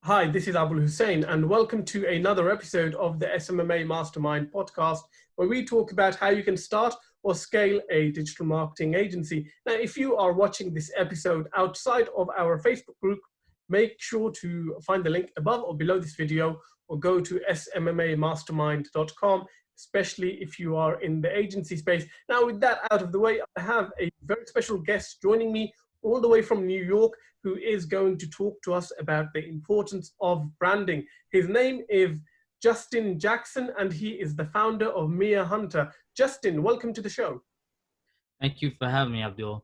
Hi, this is Abul Hussain, and welcome to another episode of the SMMA Mastermind podcast, where we talk about how you can start or scale a digital marketing agency. Now, if you are watching this episode outside of our Facebook group, make sure to find the link above or below this video, or go to smmamastermind.com, especially if you are in the agency space. Now, with that out of the way, I have a very special guest joining me all the way from New York, who is going to talk to us about the importance of branding. His name is Justin Jackson, and he is the founder of Mia Hunter. Justin, welcome to the show. Thank you for having me, Abdul.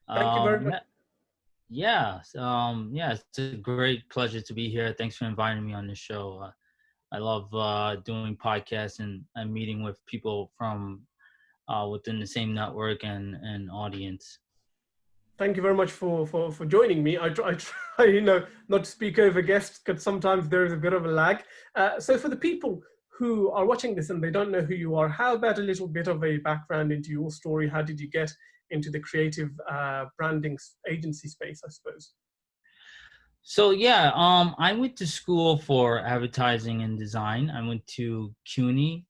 Thank you very much. It's a great pleasure to be here. Thanks for inviting me on this show. I love doing podcasts and meeting with people from within the same network and audience. Thank you very much for joining me. I try, not to speak over guests because sometimes there is a bit of a lag. So for the people who are watching this and they don't know who you are, how about a little bit of a background into your story? How did you get into the creative branding agency space, I suppose? So I went to school for advertising and design. I went to CUNY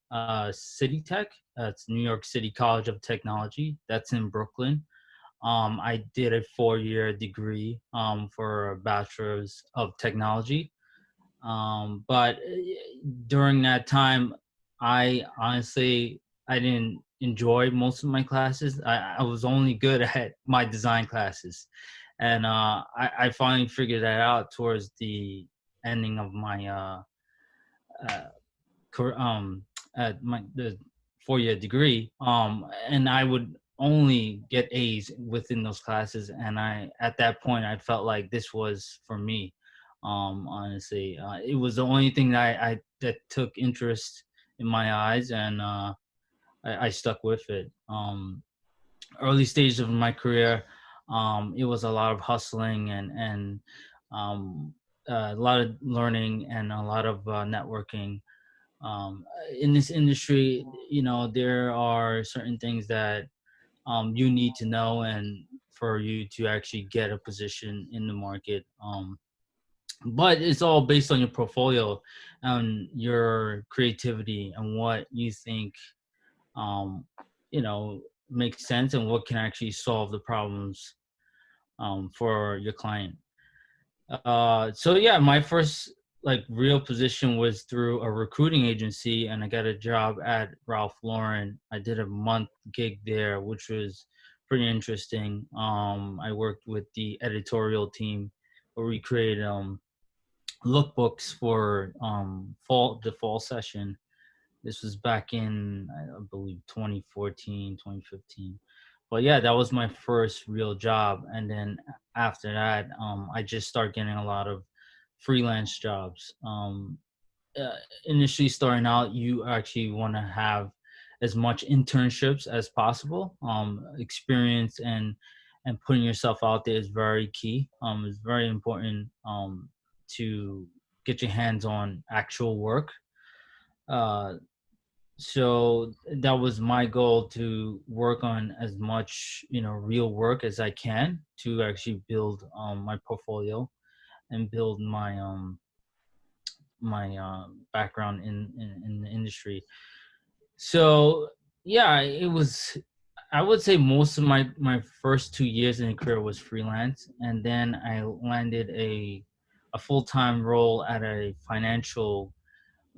City Tech. It's New York City College of Technology. That's in Brooklyn. I did a 4-year degree for a bachelor's of technology. But during that time, I didn't enjoy most of my classes. I was only good at my design classes. And I finally figured that out towards the ending of my the 4-year degree. And I would only get A's within those classes, and at that point I felt like this was for me. Honestly, it was the only thing that that took interest in my eyes, and I stuck with it. Early stages of my career, it was a lot of hustling and a lot of learning and a lot of networking. In this industry, there are certain things that you need to know and for you to actually get a position in the market. But it's all based on your portfolio and your creativity and what you think, makes sense and what can actually solve the problems for your client. My first real position was through a recruiting agency, and I got a job at Ralph Lauren. I did a month gig there, which was pretty interesting. I worked with the editorial team where we created lookbooks for the fall session. This was back in, I believe, 2014, 2015. But yeah, that was my first real job. And then after that, I just started getting a lot of freelance jobs. Initially starting out, you actually want to have as much internships as possible. Experience and putting yourself out there is very key. It's very important to get your hands on actual work. So that was my goal, to work on as much real work as I can to actually build my portfolio and build my background in the industry. So it was, I would say most of my first 2 years in the career was freelance, and then I landed a full-time role at a financial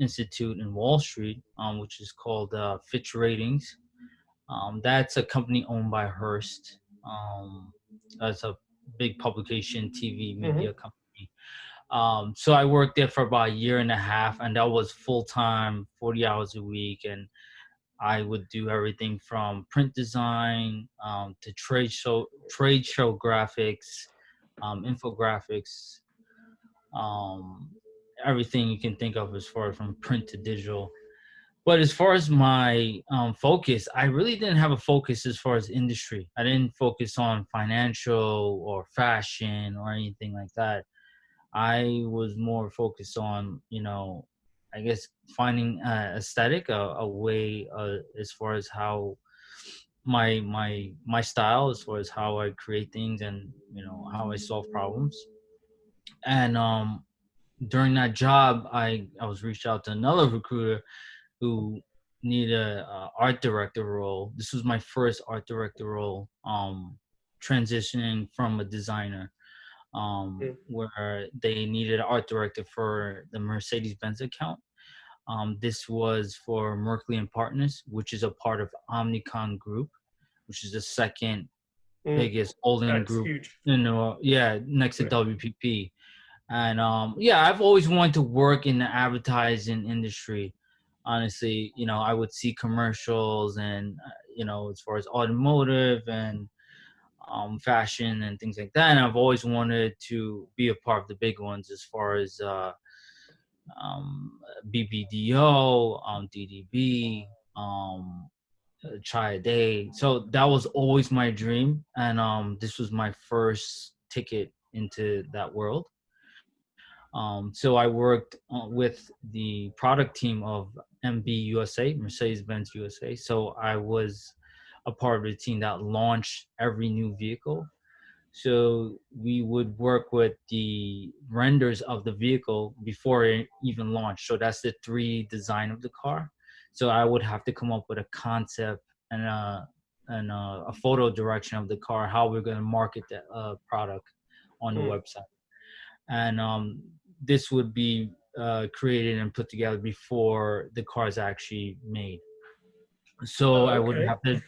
institute in Wall Street, which is called Fitch Ratings. That's a company owned by Hearst. That's a big publication, TV media company. So I worked there for about a year and a half, and that was full-time, 40 hours a week. And I would do everything from print design to trade show graphics, infographics, everything you can think of as far as from print to digital. But as far as my focus, I really didn't have a focus as far as industry. I didn't focus on financial or fashion or anything like that. I was more focused on, I guess, finding aesthetic, a way as far as how my style, as far as how I create things and how I solve problems. And during that job, I was reached out to another recruiter who needed a art director role. This was my first art director role, transitioning from a designer, Mm. where they needed an art director for the Mercedes-Benz account. This was for 𝗕𝗂𝗶𝗶𝗶𝗶, which is a part of Omnicom Group, which is the second Mm. biggest holding That's group huge. next to Yeah. WPP. And I've always wanted to work in the advertising industry. Honestly, I would see commercials and as far as automotive and fashion and things like that. And I've always wanted to be a part of the big ones as far as BBDO, DDB, try a day. So that was always my dream, and this was my first ticket into that world. So I worked with the product team of MB USA, Mercedes-Benz USA. So I was a part of the team that launched every new vehicle. So we would work with the renders of the vehicle before it even launched. So that's the 3D design of the car. So I would have to come up with a concept and a photo direction of the car, how we're going to market the product on the Mm. website. And this would be created and put together before the car is actually made. So I would Okay. have to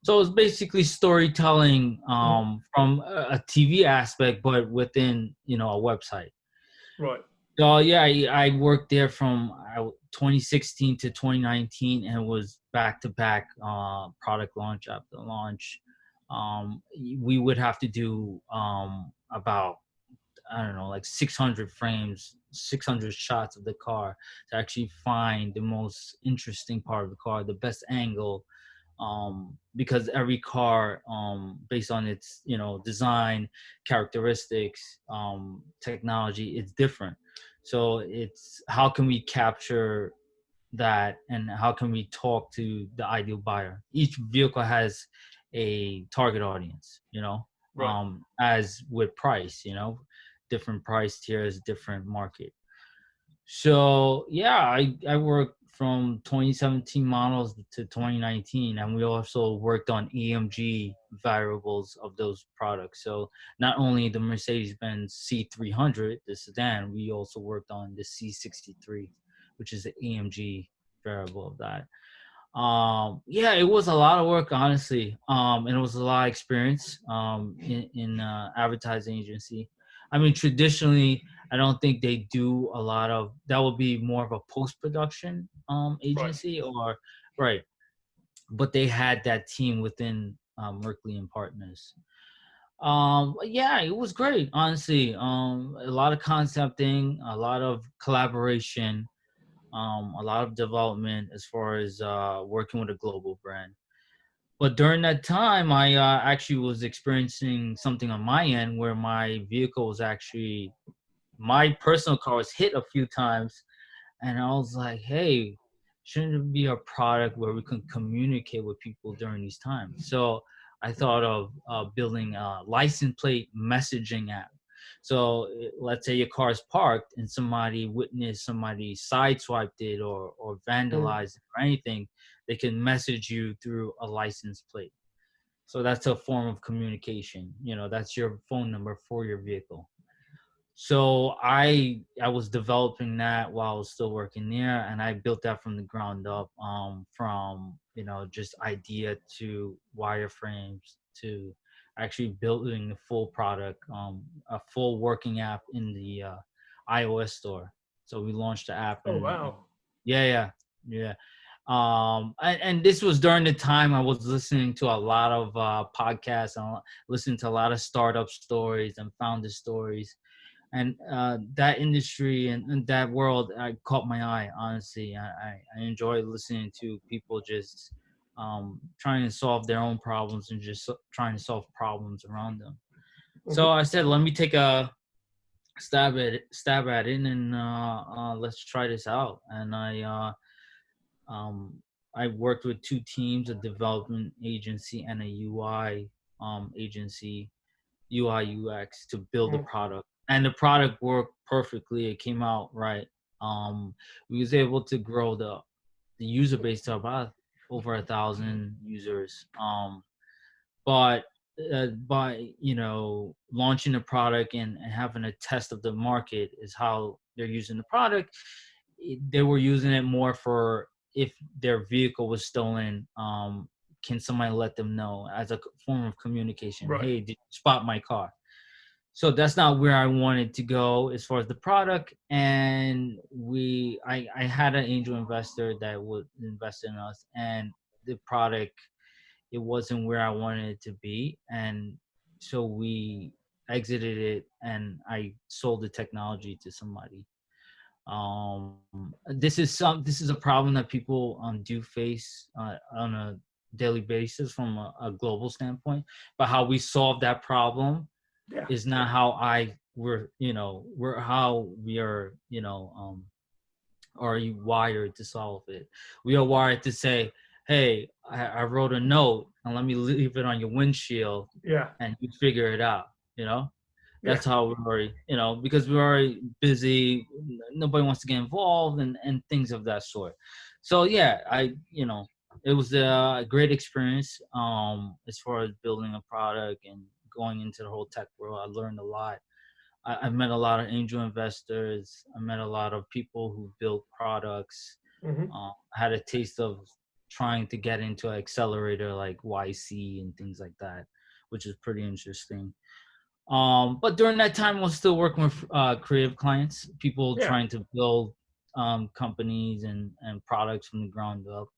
so it's basically storytelling Mhm. from a TV aspect, but within a website. Right. So yeah, I worked there from 2016 to 2019, and it was back to back product launch after launch. We would have to do about I don't know, like 600 frames, 600 shots of the car to actually find the most interesting part of the car, the best angle, because every car, based on its design characteristics, technology, it's different. So it's how can we capture that, and how can we talk to the ideal buyer? Each vehicle has a target audience, Right. as with price, different price tiers, different market. So yeah, I worked from 2017 models to 2019, and we also worked on EMG variables of those products. So not only the Mercedes-Benz C300, the sedan, we also worked on the C63, which is the EMG variable of that. Yeah, it was a lot of work, honestly, and it was a lot of experience in advertising agency. I mean, traditionally, I don't think they do a lot of that. Would be more of a post-production Right. agency, or right, but they had that team within 𝗕𝗂𝗶𝗶𝗶𝗶. Yeah, it was great, honestly. A lot of concepting, a lot of collaboration, a lot of development as far as working with a global brand. But during that time, I actually was experiencing something on my end where my vehicle was actually, my personal car was hit a few times. And I was like, hey, shouldn't it be a product where we can communicate with people during these times? So I thought of building a license plate messaging app. So let's say your car is parked and somebody witnessed somebody sideswiped it or Mm. vandalized it or anything, they can message you through a license plate. So that's a form of communication. That's your phone number for your vehicle. So I was developing that while I was still working there, and I built that from the ground up, from just idea to wireframes to actually building the full product, a full working app in the iOS store. So we launched the app, Oh and wow. yeah. And this was during the time I was listening to a lot of podcasts and listening to a lot of startup stories and founder stories, and that industry and that world caught my eye. Honestly, I enjoy listening to people just trying to solve their own problems and just trying to solve problems around them. So Hmm. I said, let me take a stab at it, and let's try this out. And I worked with two teams, a development agency and a UI agency, UI UX, to build a Mm. product. and the product worked perfectly. It came out right. We was able to grow the user base to about over 1,000 users. But by launching the product and having a test of the market is how they're using the product. They were using it more for if their vehicle was stolen. Can somebody let them know as a form of communication? Right. Hey, did you spot my car? So that's not where I wanted to go as far as the product. And I had an angel investor that would invest in us, and the product, it wasn't where I wanted it to be. And so we exited it and I sold the technology to somebody. This is a problem that people do face on a daily basis from a global standpoint, but how we solve that problem Yeah. is not how we're how we are, are you wired to solve it. We are wired to say, hey, I wrote a note and let me leave it on your windshield Yeah. and you figure it out, Yeah. that's how we're already, because we're already busy. Nobody wants to get involved and things of that sort. So yeah, it was a great experience as far as building a product and going into the whole tech world. I learned a lot. I met a lot of angel investors. I met a lot of people who built products. Mm-hmm. I had a taste of trying to get into an accelerator like YC and things like that, which is pretty interesting. But during that time, I was still working with creative clients, people Yeah. trying to build companies and products from the ground up.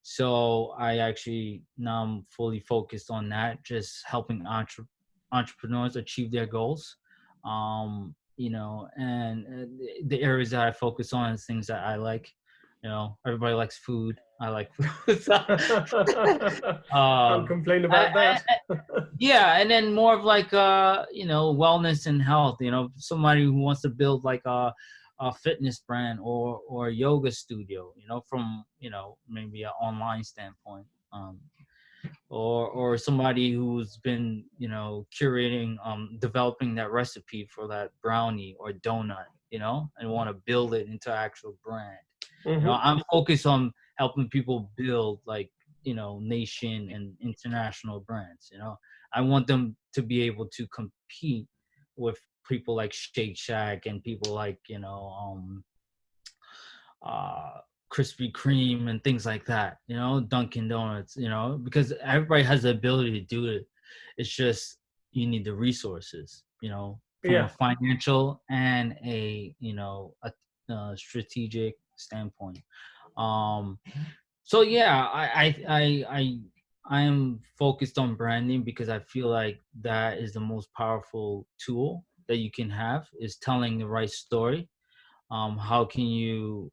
So I actually now I'm fully focused on that, just helping entrepreneurs achieve their goals. And the areas that I focus on is things that I like. Everybody likes food. I like food. Can't um, complain I, about that. yeah, and then more of like wellness and health. Somebody who wants to build like a fitness brand or a yoga studio. From maybe an online standpoint. Or somebody who's been curating developing that recipe for that brownie or donut, and want to build it into actual brand. Mm-hmm. I'm focused on helping people build like nation and international brands. I want them to be able to compete with people like Shake Shack and people like uh Krispy Kreme and things like that, Dunkin' Donuts, because everybody has the ability to do it. It's just you need the resources, from a Yeah. financial and a strategic standpoint. Um, so yeah, I am focused on branding because I feel like that is the most powerful tool that you can have, is telling the right story. How can you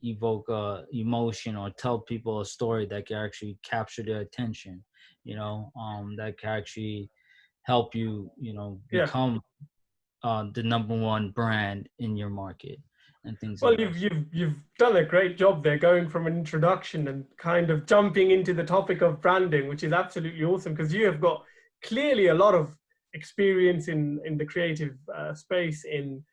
evoke emotion or tell people a story that can actually capture their attention, that can actually help you, Yeah. become the number one brand in your market and things of Well, that. you've done a great job there, going from an introduction and kind of jumping into the topic of branding, which is absolutely awesome because you have got clearly a lot of experience in the creative space, in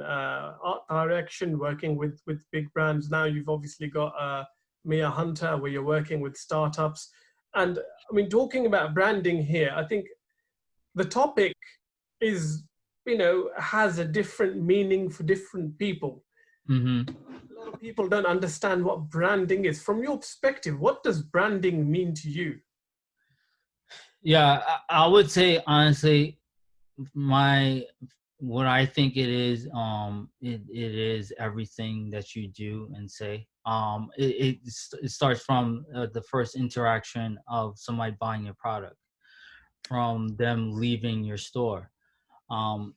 art direction, working with big brands. Now you've obviously got Mia Hunter, where you're working with startups, and I mean, talking about branding here, I think the topic is, has a different meaning for different people. Mm-hmm. A lot of people don't understand what branding is. From your perspective, what does branding mean to you? Yeah, I would say honestly, my what I think it is, it is everything that you do and say. It starts from the first interaction of somebody buying your product, from them leaving your store.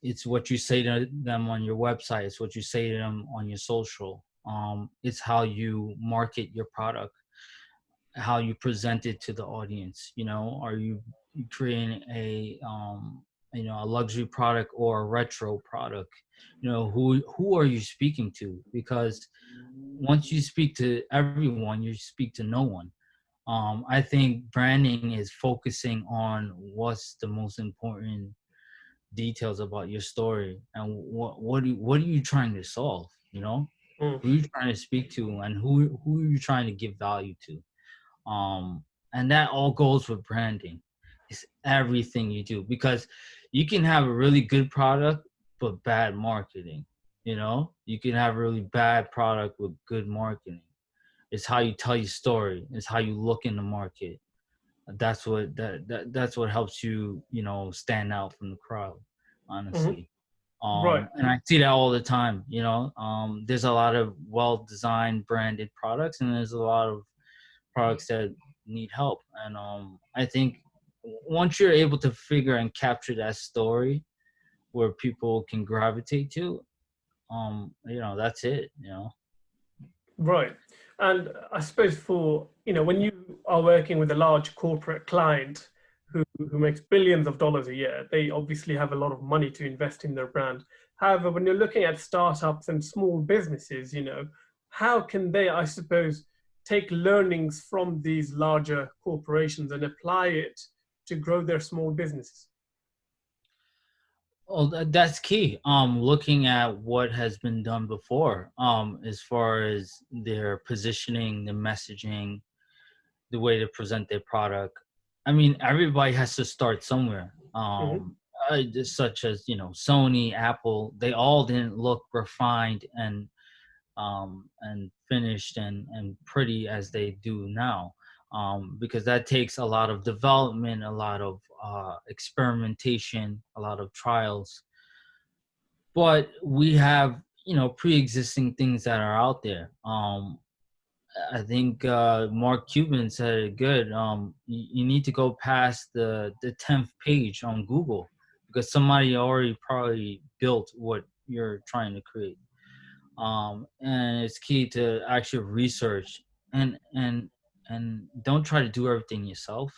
It's what you say to them on your website. It's what you say to them on your social. It's how you market your product, how you present it to the audience. Are you creating a luxury product or a retro product? Who are you speaking to? Because once you speak to everyone, you speak to no one. I think branding is focusing on what's the most important details about your story and what are you trying to solve, you know, Mm. who are you trying to speak to, and who are you trying to give value to. And that all goes with branding. It's everything you do, because you can have a really good product but bad marketing. You know, you can have a really bad product with good marketing. It's how you tell your story. It's how you look in the market. That's what helps you, you know, stand out from the crowd, Hmm. honestly. Right. And I see that all the time, you know. There's a lot of well designed branded products, and there's a lot of products that need help. And I think once you're able to figure and capture that story where people can gravitate to, you know, that's it, you know. Right. And I suppose for, when you are working with a large corporate client who makes billions of dollars a year, they obviously have a lot of money to invest in their brand. However, when you're looking at startups and small businesses, how can they, I suppose, take learnings from these larger corporations and apply it to grow their small businesses? Well, that's key. Looking at what has been done before, as far as their positioning, the messaging, the way to present their product. I mean, everybody has to start somewhere. Hmm. Such as, you know, Sony, Apple, they all didn't look refined and finished and pretty as they do now, because that takes a lot of development, a lot of experimentation, a lot of trials. But we have, you know, pre-existing things that are out there. I think Mark Cuban said it good. You need to go past the 10th page on Google, because somebody already probably built what you're trying to create. And it's key to actually research and don't try to do everything yourself.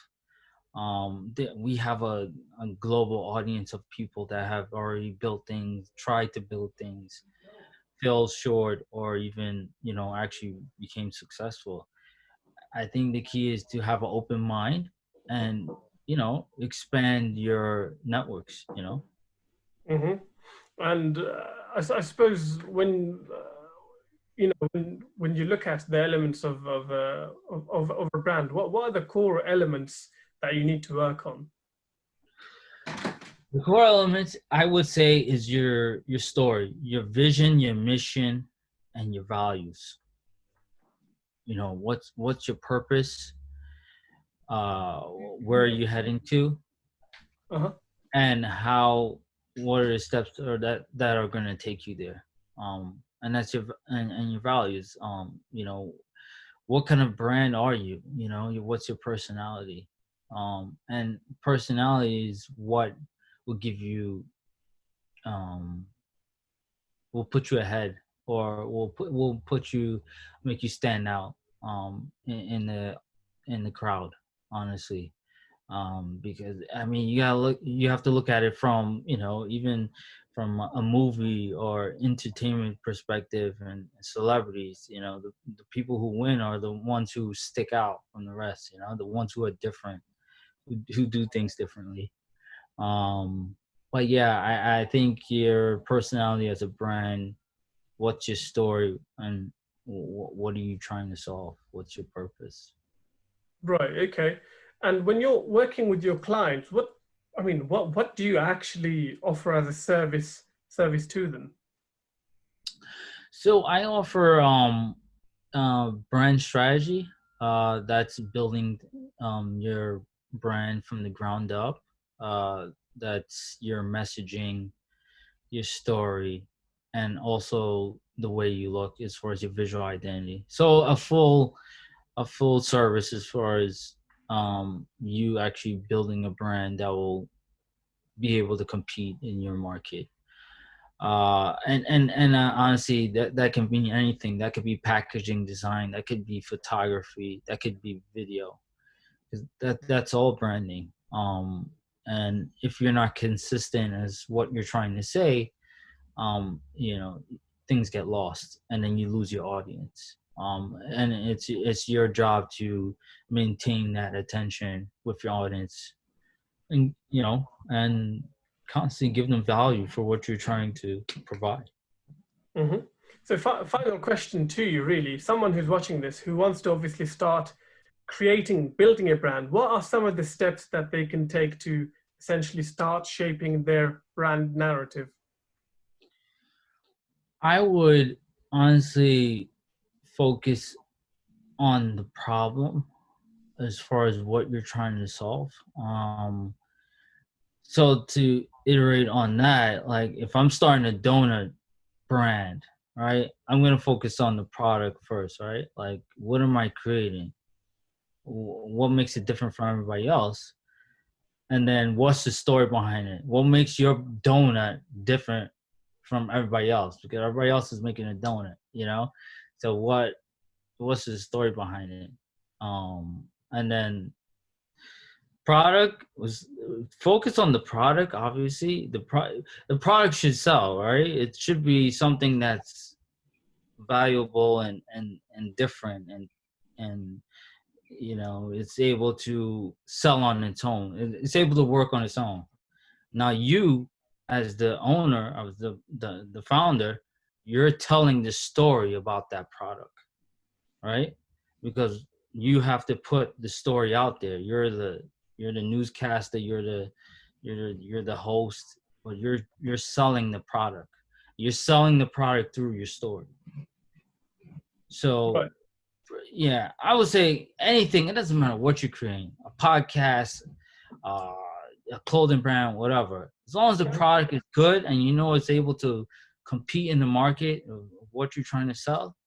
We have a global audience of people that have already built things, tried to build things, fell short, or even, you know, actually became successful. I think the key is to have an open mind and, you know, expand your networks, you know. Hmm. And I suppose when you look at the elements of a brand, what are the core elements that you need to work on? The core elements, I would say, is your story, your vision, your mission, and your values. You know, what's your purpose, where are you heading to, Uh-huh. and how, what are the steps or that are going to take you there. And that's and your values. You know, what kind of brand are you, you know, what's your personality. And personality is what will give you, um will put you ahead, or will put you, make you stand out, in the crowd, honestly. Because I mean, you have to look at it from, you know, even from a movie or entertainment perspective. And celebrities, you know, the people who win are the ones who stick out from the rest, you know, the ones who are different, who do things differently. um but yeah, I think your personality as a brand, what's your story, and what are you trying to solve, what's your purpose. Right. Okay. And when you're working with your clients, what do you actually offer as a service to them? So I offer brand strategy. That's building your brand from the ground up. That's your messaging, your story, and also the way you look as far as your visual identity. So a full service as far as you actually building a brand that will be able to compete in your market. And honestly, that can be anything. That could be packaging design, that could be photography, that could be video. 'Cause that's all branding. And if you're not consistent as what you're trying to say, you know, things get lost, and then you lose your audience. And it's your job to maintain that attention with your audience, and and constantly give them value for what you're trying to provide. Mm-hmm. So final question to you, really, someone who's watching this, who wants to obviously start building a brand, what are some of the steps that they can take to essentially start shaping their brand narrative? I would honestly focus on the problem as far as what you're trying to solve. So to iterate on that, like if I'm starting a donut brand, right, I'm going to focus on the product first, right? Like, what am I creating? What makes it different from everybody else? And then what's the story behind it? What makes your donut different from everybody else? Because everybody else is making a donut, So what's the story behind it? And then product was focus on the product. Obviously, the product should sell, right? It should be something that's valuable and different and it's able to sell on its own. It's able to work on its own. Now you, as the owner of the founder, you're telling the story about that product, right? Because you have to put the story out there. You're the newscaster. You're the host, but you're selling the product. You're selling the product through your story. So. Right. Yeah, I would say anything. It doesn't matter what you're creating, a podcast, a clothing brand, whatever. As long as the product is good and it's able to compete in the market of what you're trying to sell,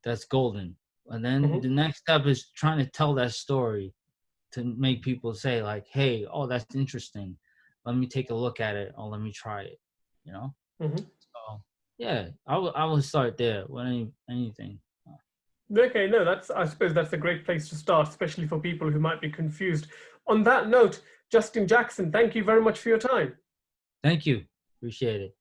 that's golden. And then the next step is trying to tell that story to make people say like, hey, oh, that's interesting. Let me take a look at it or let me try it, So, yeah, I would start there with anything. Okay, no, I suppose that's a great place to start, especially for people who might be confused. On that note, Justin Jackson, thank you very much for your time. Thank you. Appreciate it.